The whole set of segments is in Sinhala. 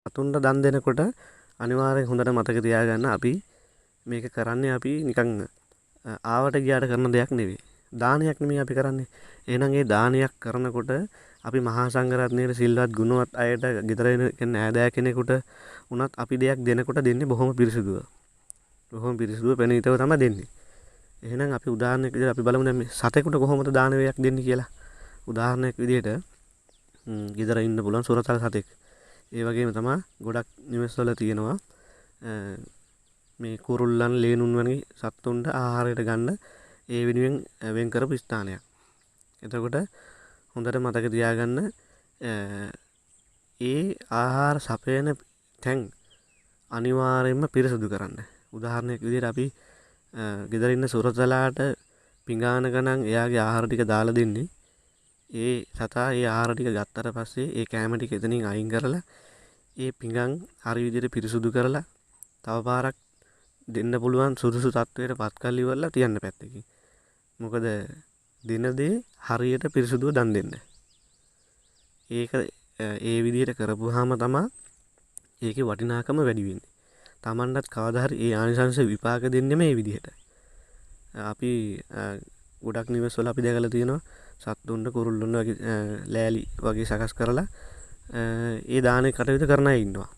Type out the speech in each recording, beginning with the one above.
සතුන්ට දන් දෙනකොට අනිවාර්යෙන් හොඳට මතක තියාගන්න අපි මේක කරන්නේ අපි නිකන් ආවට ගියාට කරන දෙයක් නෙවෙයි. දානයක් නෙමෙයි අපි කරන්නේ. එහෙනම් ඒ දානයක් කරනකොට අපි මහා සංඝරත්නයේ සිල්වත් ගුණවත් අයට ගෙදර එන ඈදෑ කෙනෙකුට උනත් අපි දෙයක් දෙනකොට දෙන්නේ බොහොම පිරිසිදුව. බොහොම පිරිසිදුව පෙනීතව තමයි දෙන්නේ. එහෙනම් අපි උදාහරණයක් විදිහට අපි බලමු දැන් මේ සතෙකුට කොහොමද දානවේයක් දෙන්නේ කියලා. උදාහරණයක් විදිහට ගෙදර ඉන්න පුළුවන් සුරතල් සතෙක්. ඒ වගේම තමයි ගොඩක් නිවෙස්වල තියෙනවා මේ කුරුල්ලන් ලේනුන් වගේ සත්තුන්ට ආහාරයට ගන්න ඒ වෙනුවෙන් වෙන් කරපු ස්ථානයක්. එතකොට හොඳට මතක තියාගන්න ඒ ආහාර සපයන තැන් අනිවාර්යයෙන්ම පිරිසුදු කරන්න. උදාහරණයක් විදිහට අපි ගෙදර ඉන්න සුරතලාට පිඟාන ගණන් එයාගේ ආහාර ටික දාලා දෙන්නේ. ඒ සතා ඒ ආහාර ටික ගත්තට පස්සේ ඒ කෑම ටික එතනින් අයින් කරලා ඒ පිඟන් හරි විදිහට පිරිසුදු කරලා තව පාරක් දෙන්න පුළුවන් සුදුසු තත්වයට පත් කරලා ඉවරලා තියන්න පැත්තකින්. මොකද දින දේ හරියට පිරිසුදුව දන් දෙන්න. ඒක ඒ විදිහට කරපුවාම තමයි ඒකේ වටිනාකම වැඩි වෙන්නේ. Tamanටත් කවදා හරි ඒ ආනිසංස විපාක දෙන්නේ මේ විදිහට. අපි ගොඩක් නිවෙස්වල අපි දැකලා තියෙනවා සත්තුන්ට කුරුල්ලුන්ට වගේ ලෑලි වගේ සකස් කරලා ඒ දානේ කටයුතු කරන අය ඉන්නවා.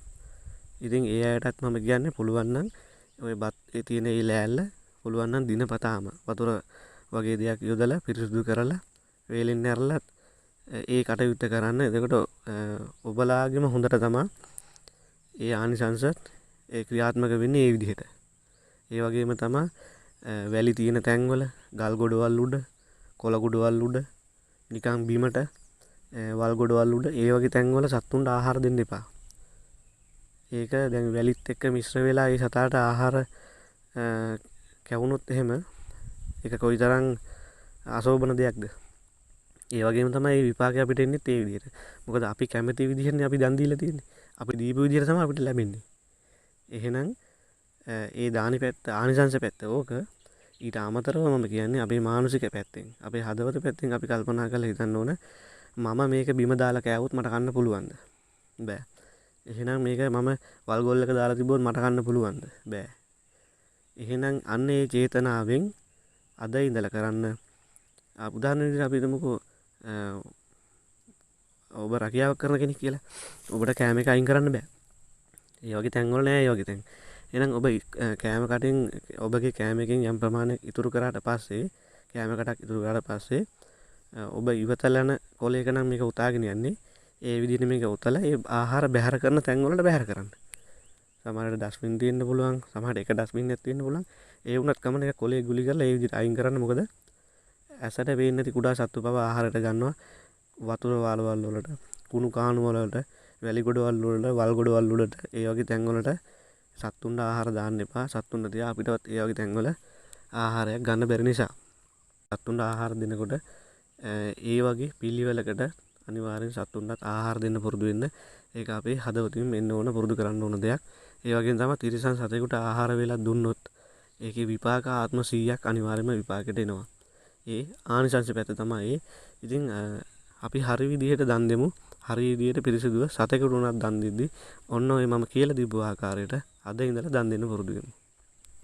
ඉතින් ඒ අයටත් මම කියන්නේ පුළුවන් නම් ඔය බත් ඒ තියෙන ඒ ලෑල්ල පුළුවන් නම් දිනපතාම වතුර වගේ දෙයක් යොදලා පිරිසිදු කරලා වේලෙන් ඇරලා ඒ කටයුත්ත කරන්න. එතකොට ඔබලාගෙම හොඳට තමයි ඒ ආනිසංස ඒ ක්‍රියාත්මක වෙන්නේ ඒ විදිහට. ඒ වගේම තමයි වැලි තියෙන තැන්වල ගල් ගොඩවල් උඩ කොළ ගොඩවල් උඩ නිකන් බිමට වල් ගොඩවල් උඩ ඒ වගේ තැන්වල සත්තුන්ට ආහාර දෙන්න එපා. ඒක දැන් වැලිත් එක්ක මිශ්‍ර වෙලා ඒ සතාට ආහාර කැවුනොත් එහෙම ඒක කොයිතරම් අශෝභන දෙයක්ද. ඒ වගේම තමයි මේ විපාකය අපිට එන්නේ ඒ විදිහට. මොකද අපි කැමති විදිහනේ අපි දන් දීලා තියෙන්නේ. අපි දීපු විදිහට තමයි අපිට ලැබෙන්නේ. එහෙනම් ඒ දානි පැත්ත ආනිසංස පැත්ත ඕක ඊට අමතරව මම කියන්නේ අපේ මානසික පැත්තෙන් අපේ හදවත පැත්තෙන් අපි කල්පනා කරලා හිතන්න ඕන මම මේක බිම දාලා කෑවොත් මට කන්න පුළුවන්ද? බෑ. එහෙනම් මේක මම වල් ගොල්ලක දාලා තිබ්බොත් මට කන්න පුළුවන්ද? බෑ. එහෙනම් අන්න ඒ චේතනාවෙන් අද ඉඳලා කරන්න. උදාහරණ විදිහට අපි හිතමුකෝ ඔබ රැකියාවක් කරන කෙනෙක් කියලා. ඔබට කෑම එක අයින් කරන්න බෑ. ඒ වගේ තැන්වල නෑ ඒ වගේ තැන්. එහෙනම් ඔබ කෑම කටින් ඔබගේ කෑම එකෙන් යම් ප්‍රමාණයක් ඉතුරු කරාට පස්සේ කෑම කටක් ඉතුරු කරාට පස්සේ ඔබ ඉවතලන කොලයක නම් මේක උතාගෙන යන්නේ. ඒ විදිහට මේක උතලා ඒ ආහාර බැහැර කරන තැන් වලට බැහැර කරන්න. සමහරවිට ඩස්බින් තියෙන්න පුළුවන්. සමහරවිට එක ඩස්බින් එකක් තියෙන්න පුළුවන්. ඒ වුණත් කමන එක කොලේ ගුලි කරලා ඒ විදිහට අයින් කරන්න. මොකද ඇසට පේන්නේ නැති කුඩා සත්තු පව ආහාරයට ගන්නවා. වතුර වාලවල් වලට, කුණු කාණු වලට, වැලි ගොඩවල් වලට, වල් ගොඩවල් වලට ඒ වගේ තැන් වලට සත්තුන්ට ආහාර දාන්න එපා. සත්තුන්ට තියා අපිටවත් ඒ වගේ තැන් වල ආහාරයක් ගන්න බැරි නිසා. සත්තුන්ට ආහාර දෙනකොට ඒ වගේ පිළිවෙලකට අනිවාර්යෙන් සත්තුන්ට ආහාර දෙන්න පුරුදු වෙන්න. ඒක අපේ හදවතින් එන්න ඕන පුරුදු කරන්න ඕන දෙයක්. ඒ වගේම තමයි තිරිසන් සතෙකුට ආහාර වේලා දුන්නොත් ඒකේ විපාක ආත්ම 100ක් අනිවාර්යයෙන්ම විපාකෙට එනවා. ඒ ආනිසංස පැත්ත තමයි. ඉතින් අපි හරි විදිහට දන් දෙමු. හරි විදිහට පිරිසිදුව සතෙකුට උනත් දන් දෙද්දි ඔන්න ඔය මම කියලා දීපු ආකාරයට අද ඉඳලා දන් දෙන්න පුරුදු වෙමු.